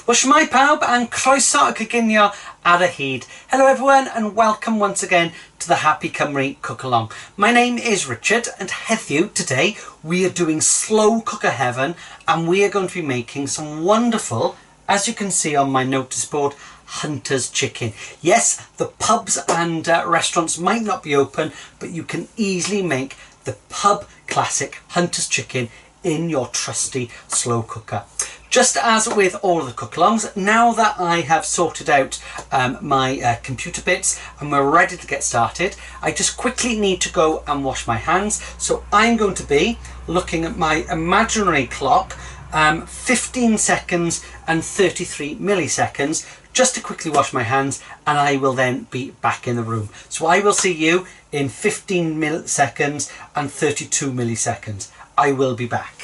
Wel, shwmae pawb and croeso y coginio ar y hyd. Hello everyone and welcome once again to the Happy Cymru Cook Along. My name is Richard and heddiw today we are doing slow cooker heaven and we are going to be making some wonderful, as you can see on my notice board, Hunter's chicken. Yes, the pubs and restaurants might not be open, but you can easily make the pub classic Hunter's chicken in your trusty slow cooker. Just as with all of the cook-alongs, now that I have sorted out my computer bits and we're ready to get started, I just quickly need to go and wash my hands. So I'm going to be looking at my imaginary clock, 15 seconds and 33 milliseconds, just to quickly wash my hands, and I will then be back in the room. So I will see you in 15 milliseconds and 32 milliseconds. I will be back.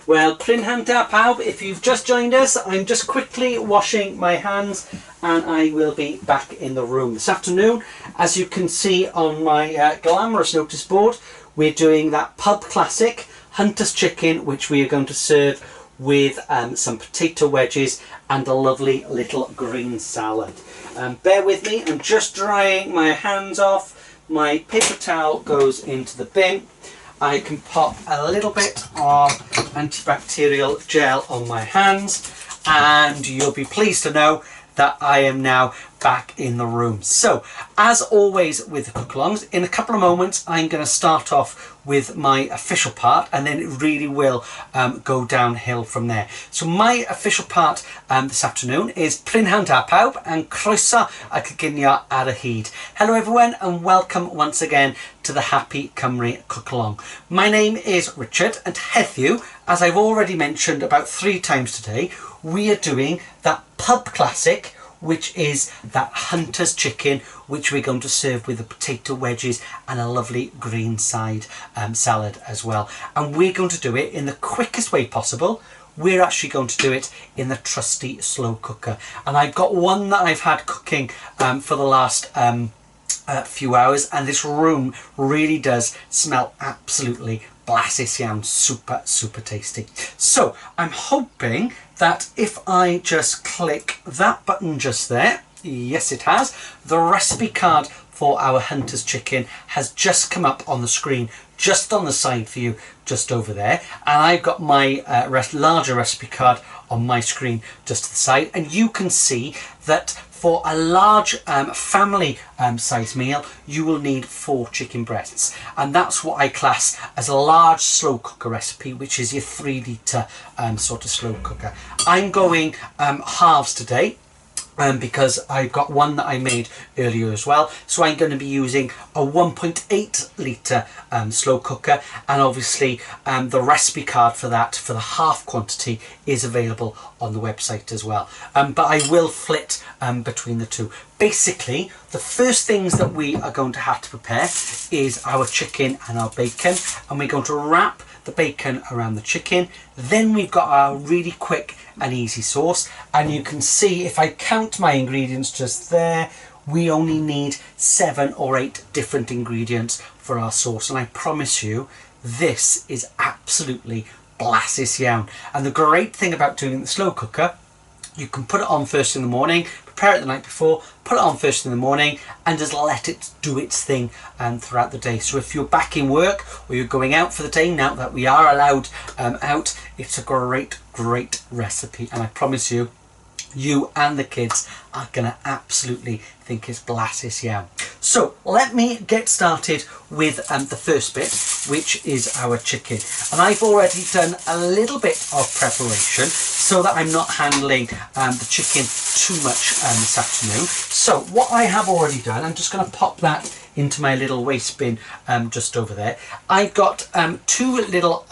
Well, Prynhanta pawb, if you've just joined us, I'm just quickly washing my hands and I will be back in the room. This afternoon, as you can see on my glamorous notice board, we're doing that pub classic Hunter's chicken, which we are going to serve with some potato wedges and a lovely little green salad. Bear with me, I'm just drying my hands off. My paper towel goes into the bin. I can pop a little bit of antibacterial gel on my hands and you'll be pleased to know that I am now back in the room. So, as always with the cook-alongs, in a couple of moments I'm going to start off with my official part and then it really will go downhill from there. So my official part this afternoon is Prynhanta pawb and croeso y coginio ar y hyd. Hello everyone and welcome once again to the Happy Cymru Cook Along. My name is Richard and heddiw, as I've already mentioned about 3 times today, we are doing that pub classic, which is that Hunter's chicken, which we're going to serve with the potato wedges and a lovely green side salad as well. And we're going to do it in the quickest way possible. We're actually going to do it in the trusty slow cooker. And I've got one that I've had cooking for the last few hours, and this room really does smell absolutely blasus iawn, super tasty. So I'm hoping that if I just click that button just there, yes it has, the recipe card for our Hunter's chicken has just come up on the screen, just on the side for you, just over there, and I've got my larger recipe card on my screen just to the side, and you can see that for a large family size meal you will need 4 chicken breasts, and that's what I class as a large slow cooker recipe, which is your 3 litre sort of slow cooker. I'm going halves today, because I've got one that I made earlier as well, so I'm going to be using a 1.8 litre slow cooker, and obviously the recipe card for that, for the half quantity, is available on the website as well, but I will flit between the two. Basically, the first things that we are going to have to prepare is our chicken and our bacon, and we're going to wrap the bacon around the chicken. Then we've got our really quick and easy sauce, and you can see if I count my ingredients just there, we only need 7 or 8 different ingredients for our sauce, and I promise you this is absolutely blasus iawn. And the great thing about doing the slow cooker, you can put it on first in the morning, prepare it the night before, put it on first in the morning and just let it do its thing throughout the day. So if you're back in work or you're going out for the day, now that we are allowed out, it's a great recipe, and I promise you, you and the kids are gonna absolutely think it's blasus iawn. So let me get started with the first bit, which is our chicken. And I've already done a little bit of preparation so that I'm not handling the chicken too much this afternoon. So what I have already done, I'm just going to pop that into my little waste bin just over there. I've got 2 little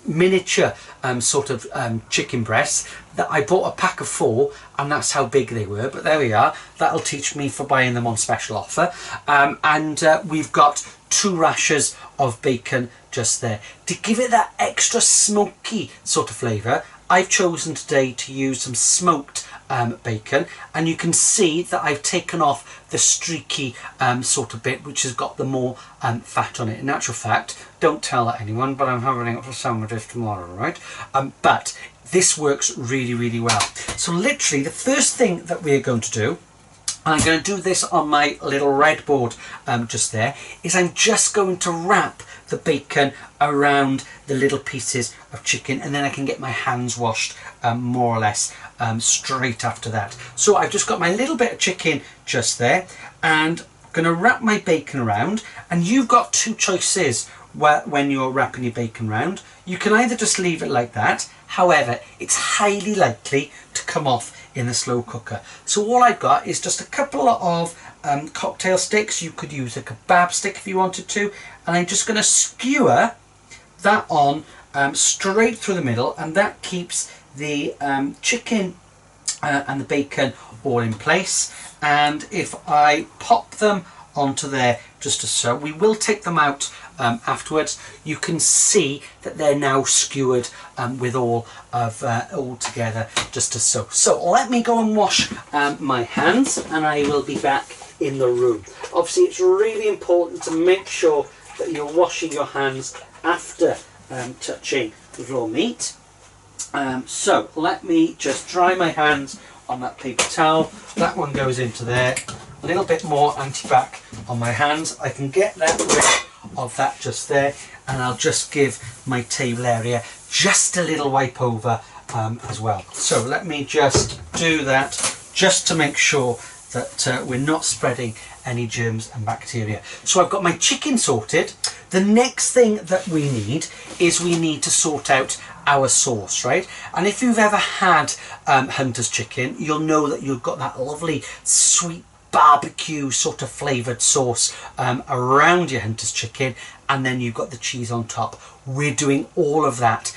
miniature sort of chicken breasts that I bought a pack of 4, and that's how big they were, but there we are. That'll teach me for buying them on special offer. And we've got 2 rashers of bacon just there. To give it that extra smoky sort of flavour, I've chosen today to use some smoked bacon, and you can see that I've taken off the streaky sort of bit which has got the more fat on it. In actual fact, don't tell that anyone, but I'm having it for sandwiches tomorrow, right? But this works really well. So literally the first thing that we're going to do, and I'm going to do this on my little red board just there, is I'm just going to wrap the bacon around the little pieces of chicken, and then I can get my hands washed more or less straight after that. So I've just got my little bit of chicken just there, and I'm going to wrap my bacon around, and you've got two choices when you're wrapping your bacon round. You can either just leave it like that, however it's highly likely to come off in the slow cooker. So all I've got is just a couple of cocktail sticks. You could use a kebab stick if you wanted to, and I'm just going to skewer that on straight through the middle, and that keeps the chicken and the bacon all in place. And if I pop them onto there just as so, we will take them out afterwards. You can see that they're now skewered with all together just as so. So let me go and wash my hands, and I will be back in the room. Obviously it's really important to make sure that you're washing your hands after touching raw meat. So let me just dry my hands on that paper towel. That one goes into there. A little bit more anti-bac on my hands. I can get that rid of that just there, and I'll just give my table area just a little wipe over as well. So let me just do that just to make sure that we're not spreading any germs and bacteria. So I've got my chicken sorted. The next thing that we need is we need to sort out our sauce, right? And if you've ever had Hunter's chicken, you'll know that you've got that lovely sweet barbecue sort of flavoured sauce around your Hunter's chicken, and then you've got the cheese on top. We're doing all of that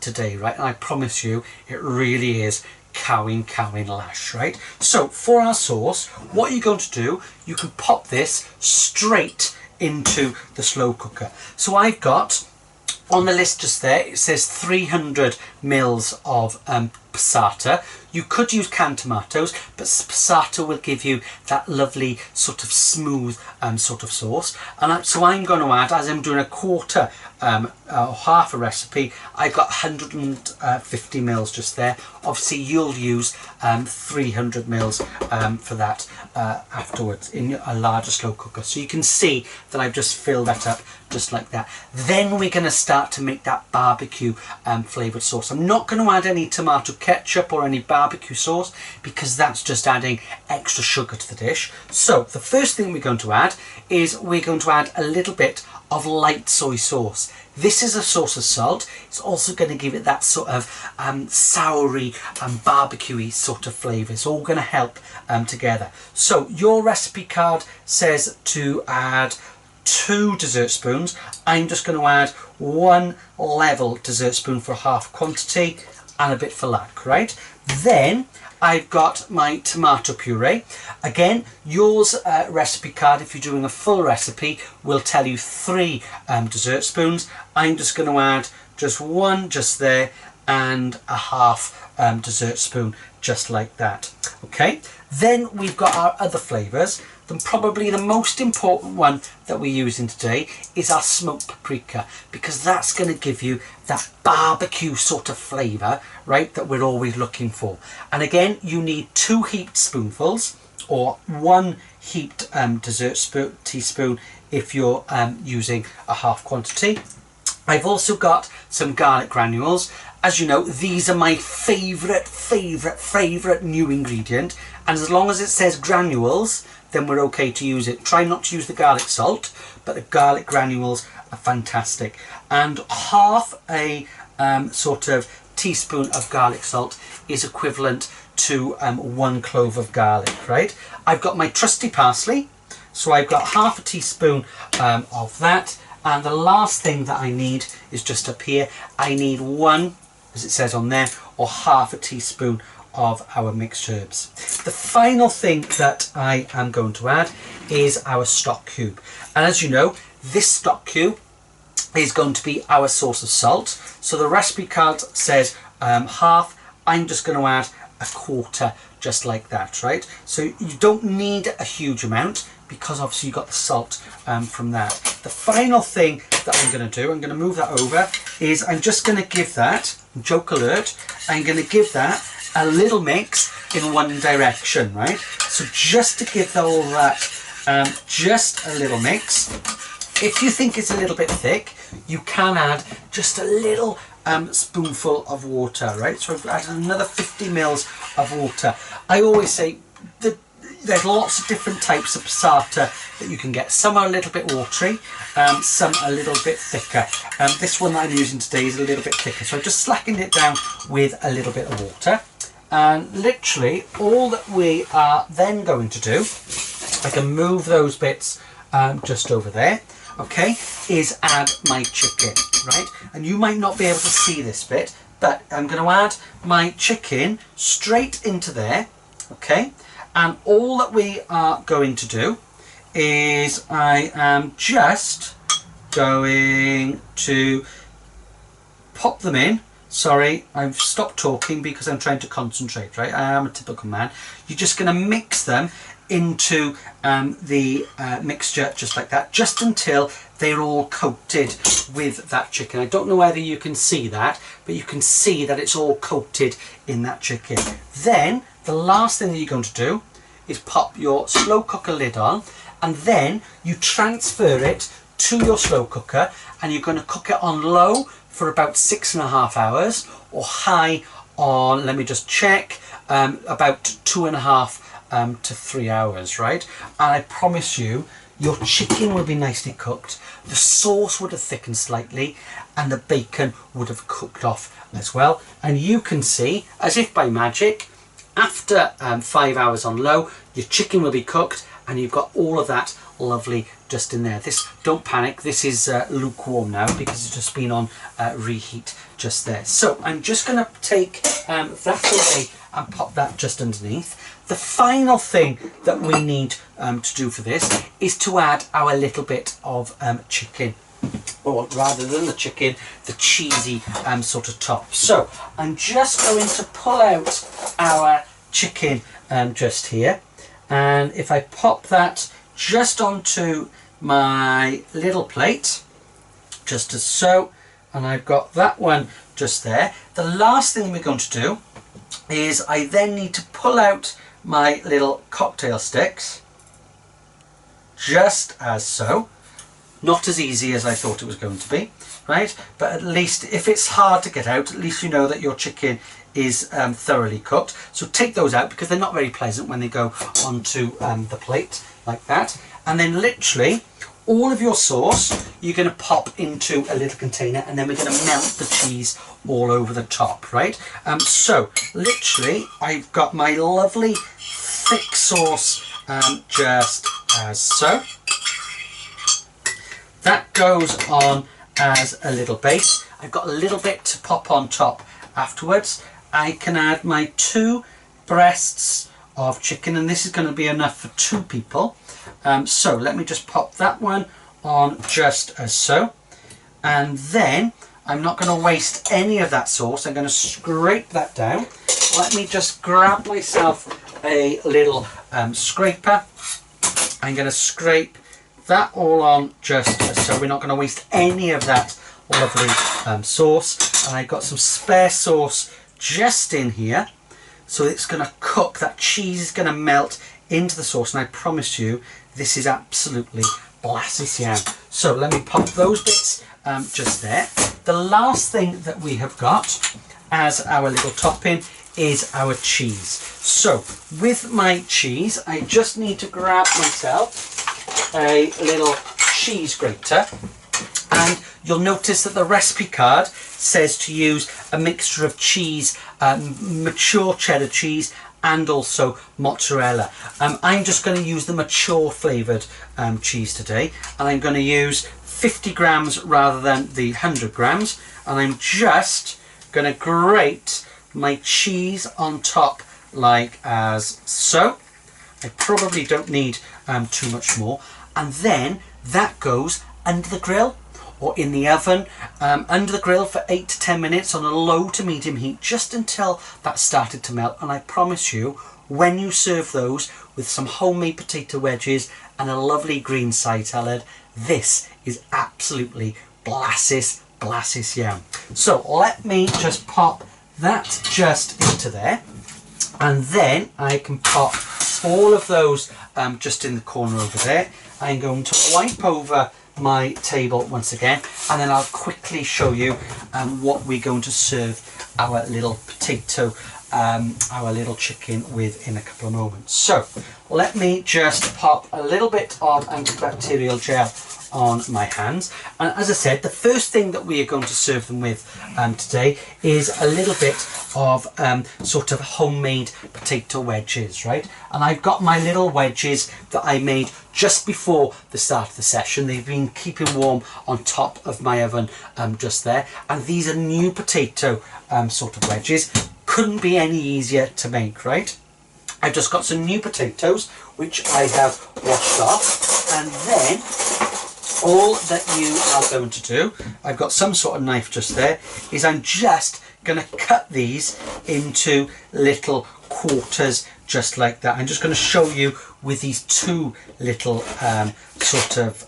today, right? And I promise you it really is cowing lash, right? So for our sauce, what you're going to do, you can pop this straight into the slow cooker. So I've got on the list just there, it says 300 mils of passata. You could use canned tomatoes, but passata will give you that lovely sort of smooth sort of sauce. And so I'm going to add, as I'm doing a quarter or half a recipe, I've got 150 mils just there. Obviously you'll use 300 mils for that afterwards in a larger slow cooker. So you can see that I've just filled that up just like that. Then we're going to start to make that barbecue flavoured sauce. I'm not going to add any tomato ketchup or any barbecue sauce because that's just adding extra sugar to the dish. So the first thing we're going to add is we're going to add a little bit of light soy sauce. This is a source of salt. It's also going to give it that sort of soury and barbecuey sort of flavour. It's all going to help together. So your recipe card says to add 2 dessert spoons. I'm just going to add 1 level dessert spoon for half quantity and a bit for luck, right? Then I've got my tomato puree. Again, yours recipe card, if you're doing a full recipe, will tell you 3 dessert spoons. I'm just going to add just 1 just there and a half dessert spoon just like that. Okay, then we've got our other flavours. Then probably the most important one that we're using today is our smoked paprika, because that's going to give you that barbecue sort of flavour, right, that we're always looking for. And again, you need 2 heaped spoonfuls or 1 heaped dessert teaspoon if you're using a half quantity. I've also got some garlic granules. As you know, these are my favourite new ingredient, and as long as it says granules, then we're okay to use it. Try not to use the garlic salt, but the garlic granules are fantastic. And half a sort of teaspoon of garlic salt is equivalent to 1 clove of garlic, right? I've got my trusty parsley, so I've got half a teaspoon of that. And the last thing that I need is just up here. I need 1, as it says on there, or half a teaspoon of our mixed herbs. The final thing that I am going to add is our stock cube. And as you know, this stock cube is going to be our source of salt. So the recipe card says half. I'm just going to add a quarter, just like that, right? So you don't need a huge amount because obviously you got the salt from that. The final thing that I'm going to do, I'm going to move that over, is I'm just going to give that, joke alert, I'm going to give that a little mix in one direction, right? So just to give all that just a little mix. If you think it's a little bit thick, you can add just a little spoonful of water, right? So I've added another 50 mils of water. I always say that there's lots of different types of passata that you can get. Some are a little bit watery, some a little bit thicker. This one that I'm using today is a little bit thicker, so I've just slackened it down with a little bit of water. And literally all that we are then going to do, I can move those bits just over there, okay, is add my chicken, right? And you might not be able to see this bit, but I'm going to add my chicken straight into there, okay? And all that we are going to do is I am just going to pop them in. Sorry, I've stopped talking because I'm trying to concentrate, right? I am a typical man. You're just going to mix them into the mixture just like that, just until they're all coated with that chicken. I don't know whether you can see that, but you can see that it's all coated in that chicken. Then the last thing that you're going to do is pop your slow cooker lid on, and then you transfer it to your slow cooker, and you're going to cook it on low for about 6.5 hours, or high on, let me just check, about 2.5 to 3 hours, right? And I promise you, your chicken will be nicely cooked, the sauce would have thickened slightly, and the bacon would have cooked off as well. And you can see, as if by magic, after 5 hours on low, your chicken will be cooked, and you've got all of that lovely just in there. This, don't panic, this is lukewarm now because it's just been on reheat just there. So I'm just going to take that away and pop that just underneath. The final thing that we need to do for this is to add our little bit of chicken, or rather than the chicken, the cheesy sort of top. So I'm just going to pull out our chicken just here, and if I pop that just onto my little plate, just as so, and I've got that one just there. The last thing we're going to do is I then need to pull out my little cocktail sticks, just as so. Not as easy as I thought it was going to be, right? But at least if it's hard to get out, at least you know that your chicken is thoroughly cooked. So take those out because they're not very pleasant when they go onto the plate like that. And then literally all of your sauce you're going to pop into a little container, and then we're going to melt the cheese all over the top, right? So literally I've got my lovely thick sauce just as so. That goes on as a little base. I've got a little bit to pop on top afterwards. I can add my 2 breasts of chicken, and this is going to be enough for 2 people. So let me just pop that one on just as so. And then I'm not going to waste any of that sauce. I'm going to scrape that down. Let me just grab myself a little scraper. I'm going to scrape that all on just as so. We're not going to waste any of that lovely sauce. And I've got some spare sauce just in here, so it's going to cook. That cheese is going to melt into the sauce, and I promise you this is absolutely blasisian. So let me pop those bits just there. The last thing that we have got as our little topping is our cheese. So with my cheese, I just need to grab myself a little cheese grater, and you'll notice that the recipe card says to use a mixture of cheese, mature cheddar cheese, and also mozzarella. I'm just going to use the mature flavoured cheese today, and I'm going to use 50 grams rather than the 100 grams, and I'm just going to grate my cheese on top like as so. I probably don't need too much more, and then that goes under the grill or in the oven under the grill for 8 to 10 minutes on a low to medium heat, just until that started to melt. And I promise you, when you serve those with some homemade potato wedges and a lovely green side salad, this is absolutely blassis yum. So let me just pop that just into there, and then I can pop all of those just in the corner over there. I'm going to wipe over my table once again, and then I'll quickly show you what we're going to serve our little potato, our little chicken with in a couple of moments. So let me just pop a little bit of antibacterial gel on my hands, and as I said, the first thing that we are going to serve them with today is a little bit of sort of homemade potato wedges, right? And I've got my little wedges that I made just before the start of the session. They've been keeping warm on top of my oven just there, and these are new potato sort of wedges. Couldn't be any easier to make, right? I've just got some new potatoes which I have washed off, and then all that you are going to do, I've got some sort of knife just there, is I'm just going to cut these into little quarters just like that. I'm just going to show you with these two little sort of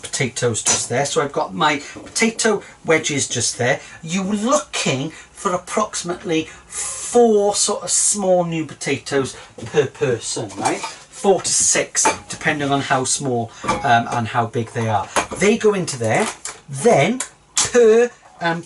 potatoes just there. So I've got my potato wedges just there. You're looking for approximately 4 sort of small new potatoes per person, right? 4 to 6, depending on how small and how big they are. They go into there. Then per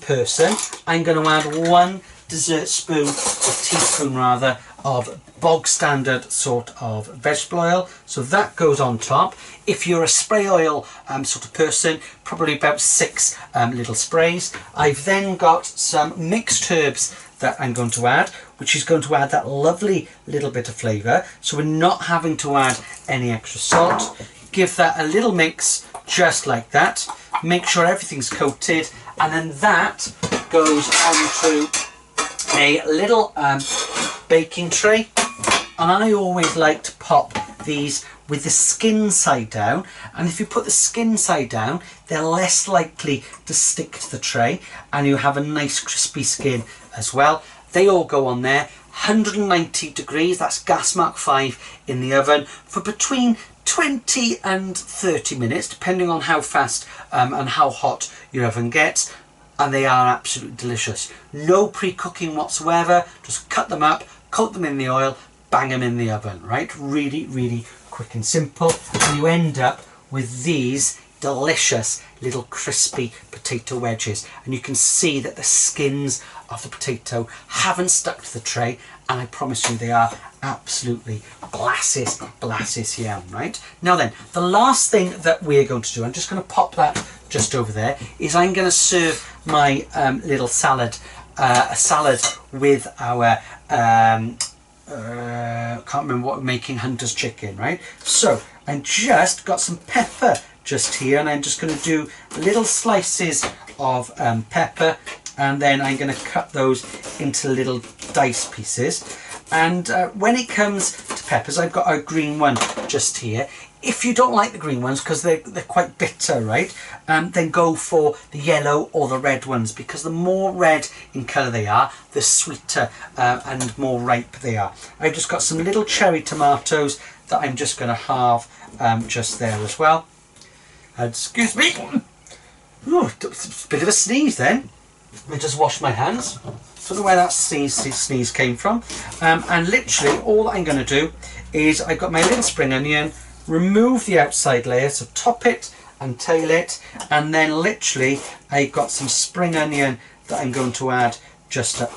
person, I'm going to add 1 dessert spoon, or teaspoon rather, of bog standard sort of vegetable oil. So that goes on top. If you're a spray oil sort of person, probably about 6 little sprays. I've then got some mixed herbs that I'm going to add, which is going to add that lovely little bit of flavour. So we're not having to add any extra salt. Give that a little mix just like that. Make sure everything's coated, and then that goes onto a little baking tray. And I always like to pop these with the skin side down, and if you put the skin side down, they're less likely to stick to the tray, and you have a nice crispy skin as well. They all go on there, 190 degrees, that's gas mark 5 in the oven for between 20 and 30 minutes, depending on how fast and how hot your oven gets. And they are absolutely delicious. No pre-cooking whatsoever, just cut them up, coat them in the oil, bang them in the oven, right? Really, really quick and simple. And you end up with these delicious little crispy potato wedges. And you can see that the skins of the potato haven't stuck to the tray, and I promise you they are absolutely blassis yum, right? Now then, the last thing that we're going to do, I'm just going to pop that just over there, is I'm going to serve my little salad, a salad with our can't remember what we're making, hunter's chicken, right? So I just got some pepper just here, and I'm just going to do little slices of pepper, and then I'm going to cut those into little dice pieces. And when it comes to peppers, I've got a green one just here. If you don't like the green ones because they're quite bitter, right, then go for the yellow or the red ones, because the more red in colour they are, the sweeter and more ripe they are. I've just got some little cherry tomatoes that I'm just going to halve just there as well. Excuse me. Ooh, a bit of a sneeze then. I just washed my hands. Don't know where that sneeze came from. And literally all that I'm going to do is I've got my little spring onion, remove the outside layer, so top it and tail it, and then literally I've got some spring onion that I'm going to add just up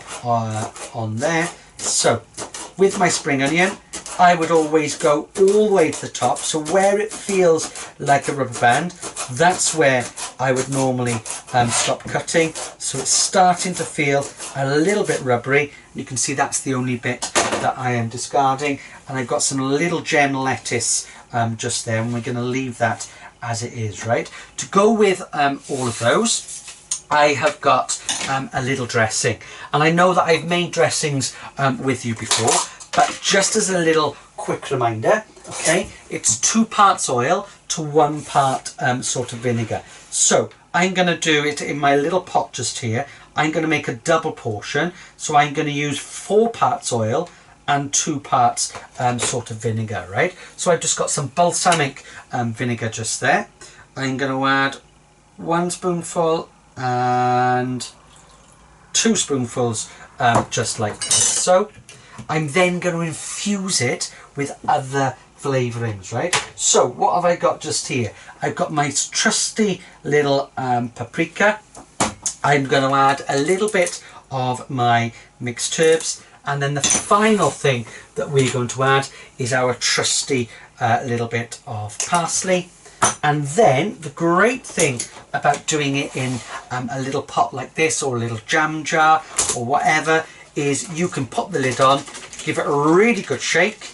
on there. So with my spring onion, I would always go all the way to the top, so where it feels like a rubber band, that's where I would normally stop cutting. So it's starting to feel a little bit rubbery. You can see that's the only bit that I am discarding, and I've got some little gem lettuce just there, and we're going to leave that as it is, right? To go with all of those, I have got a little dressing, and I know that I've made dressings with you before, but just as a little quick reminder, Okay, it's 2 parts oil to 1 part sort of vinegar. So I'm going to do it in my little pot just here. I'm going to make a double portion, so I'm going to use 4 parts oil and 2 parts sort of vinegar, right? So I've just got some balsamic vinegar just there. I'm going to add 1 spoonful and 2 spoonfuls just like that. So I'm then going to infuse it with other flavourings, right? So what have I got just here? I've got my trusty little paprika. I'm going to add a little bit of my mixed herbs, and then the final thing that we're going to add is our trusty little bit of parsley. And then the great thing about doing it in a little pot like this, or a little jam jar or whatever, is you can pop the lid on, give it a really good shake,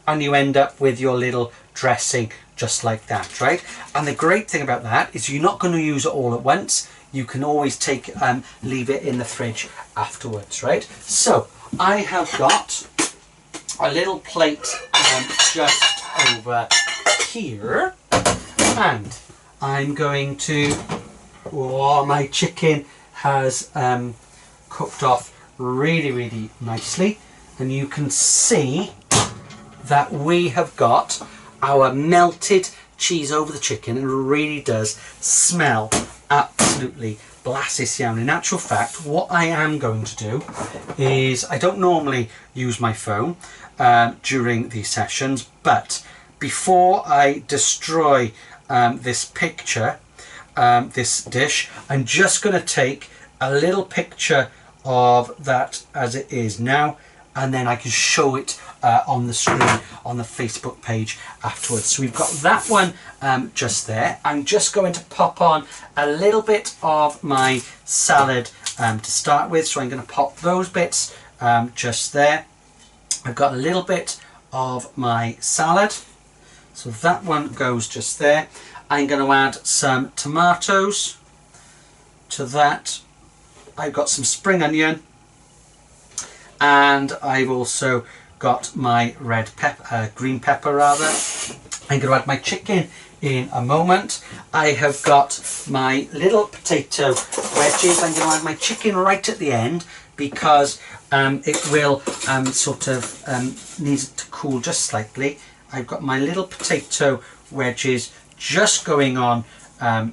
and you end up with your little dressing just like that, right? And the great thing about that is you're not going to use it all at once. You can always leave it in the fridge afterwards, right? So I have got a little plate just over here, and I'm going to, my chicken has cooked off really nicely, and you can see that we have got our melted cheese over the chicken, and it really does smell absolutely blassis iawn. In actual fact, what I am going to do is, I don't normally use my phone during these sessions, but before I destroy this picture, this dish, I'm just going to take a little picture of that as it is now, and then I can show it on the screen on the Facebook page afterwards. So we've got that one just there. I'm just going to pop on a little bit of my salad to start with. So I'm going to pop those bits just there. I've got a little bit of my salad. So that one goes just there. I'm going to add some tomatoes to that. I've got some spring onion, and I've also got my green pepper rather. I'm going to add my chicken in a moment. I have got my little potato wedges. I'm going to add my chicken right at the end, because it will need to cool just slightly. I've got my little potato wedges just going on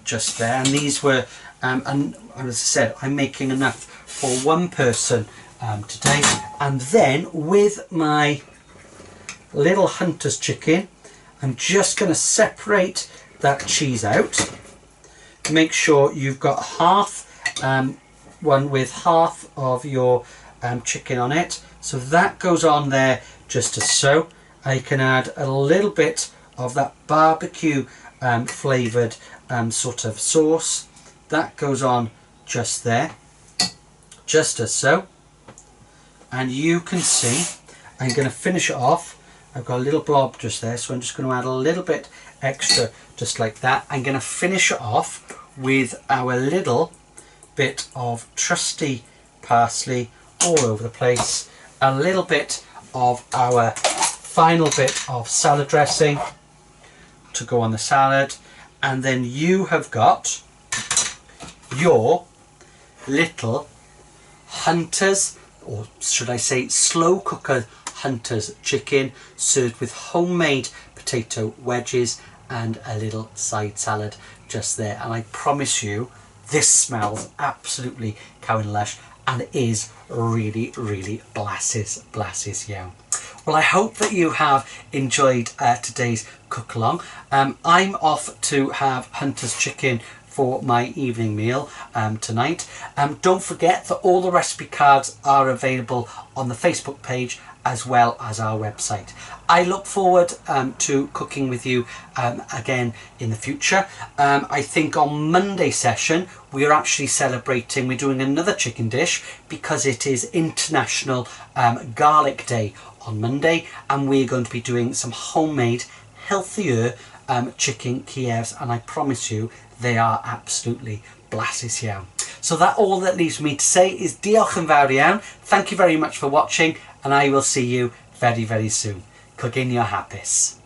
just there, and these were and as I said, I'm making enough for 1 person today. And then with my little Hunter's chicken, I'm just going to separate that cheese out. Make sure you've got one with half of your chicken on it. So that goes on there just as so. I can add a little bit of that barbecue flavoured sort of sauce. That goes on just there, just as so. And you can see I'm going to finish it off. I've got a little blob just there, so I'm just going to add a little bit extra just like that. I'm going to finish it off with our little bit of trusty parsley all over the place, a little bit of our final bit of salad dressing to go on the salad, and then you have got your little Hunter's, or should I say slow cooker Hunter's chicken, served with homemade potato wedges and a little side salad just there. And I promise you, this smells absolutely cow and lush, and is really blassis iawn. Well, I hope that you have enjoyed today's cook along. I'm off to have Hunter's chicken for my evening meal tonight. Don't forget that all the recipe cards are available on the Facebook page as well as our website. I look forward to cooking with you again in the future. I think on Monday session we are actually celebrating, we're doing another chicken dish because it is International Garlic Day on Monday, and we're going to be doing some homemade healthier chicken Kievs, and I promise you they are absolutely blassis iawn. So that all that leaves me to say is diolch yn fawr iawn. Thank you very much for watching, and I will see you very soon. coginio hapus.